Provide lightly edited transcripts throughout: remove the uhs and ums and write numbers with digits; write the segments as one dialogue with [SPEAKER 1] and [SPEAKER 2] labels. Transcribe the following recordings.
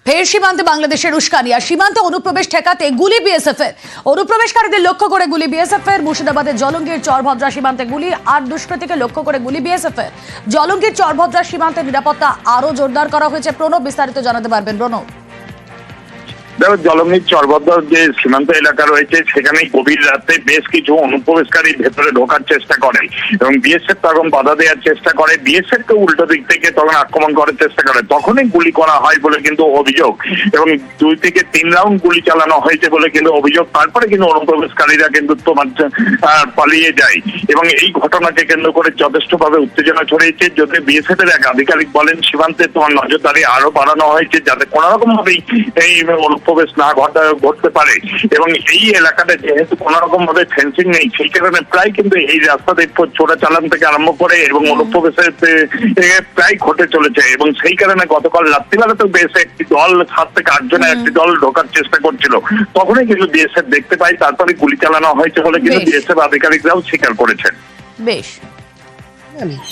[SPEAKER 1] ফের সীমান্তে বাংলাদেশের উস্কানি আর সীমান্তে অনুপ্রবেশ ঠেকাতে গুলি বিএসএফ এর। অনুপ্রবেশকারীদের লক্ষ্য করে গুলি বিএসএফ এর। মুর্শিদাবাদের জলঙ্গির চরভদ্রা সীমান্তে গুলি, 8 দুষ্কৃতীকে লক্ষ্য করে গুলি বিএসএফ এর। জলঙ্গির চরভদ্রা সীমান্তের নিরাপত্তা আরো জোরদার করা হয়েছে। প্রণব বিস্তারিত জানাতে পারবেন। প্রণব,
[SPEAKER 2] দেখো, জলঙ্গির চরভদ্রা যে সীমান্ত এলাকা রয়েছে সেখানে গভীর রাতে বেশ কিছু অনুপ্রবেশকারী ভেতরে ঢোকার চেষ্টা করে এবং বিএসএফ তখন বাধা দেওয়ার চেষ্টা করে। বিএসএফ কে উল্টো দিক থেকে তখন আক্রমণ করার চেষ্টা করে, তখনই গুলি করা হয় বলে কিন্তু অভিযোগ এবং 2 থেকে 3 রাউন্ড গুলি চালানো হয়েছে বলে কিন্তু অভিযোগ। তারপরে কিন্তু অনুপ্রবেশকারীরা কিন্তু তোমার পালিয়ে যায় এবং এই ঘটনাকে কেন্দ্র করে যথেষ্টভাবে উত্তেজনা ছড়িয়েছে। যদি বিএসএফ এর এক আধিকারিক বলেন সীমান্তে তোমার নজরদারি আরো বাড়ানো হয়েছে যাতে কোনো রকম ভাবেই এই প্রবেশ না ঘটতে পারে এবং এই এলাকাতে যেহেতু কোন রকম ভাবে ফেন্সিং নেই সেই কারণে প্রায় কিন্তু এই রাস্তাতে চোরাচালান থেকে আরম্ভ করে এবং অনুপ্রবেশের প্রায় ঘটে চলেছে এবং সেই কারণে গতকাল রাত্রিবেলাতেও বেশ একটি দল 7 থেকে 8 জনের একটি দল ঢোকার চেষ্টা করছিল, তখনই কিন্তু বিএসএফ দেখতে পাই, তারপরে গুলি চালানো হয়েছে বলে কিন্তু বিএসএফ আধিকারিকরাও স্বীকার করেছেন।
[SPEAKER 1] বেশ,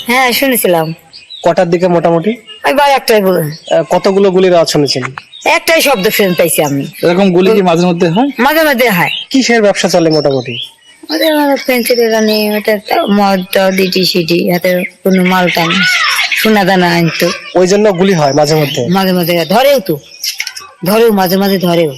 [SPEAKER 3] হ্যাঁ শুনেছিলাম।
[SPEAKER 4] কটার দিকে মোটামুটি?
[SPEAKER 3] ওই ভাই একটাই
[SPEAKER 4] কতগুলো গুলির আওয়াজ শুনেছেন?
[SPEAKER 3] একটাই শব্দ শুনতে পাইছি আমি।
[SPEAKER 4] এরকম গুলি কি মাঝে মধ্যে হয়?
[SPEAKER 3] মাঝে মাঝে হয়।
[SPEAKER 4] কিসের ব্যবসা চলে মোটামুটি?
[SPEAKER 3] ওদের পেন্সিলের রানি ওটা মদ ডিটি সিটি হাতে কোনো মাল টান সোনা দানা আনতো,
[SPEAKER 4] ওই জন্য গুলি হয় মাঝে মধ্যে?
[SPEAKER 3] মাঝে মাঝে ধরেও মাঝে মাঝে ধরেও।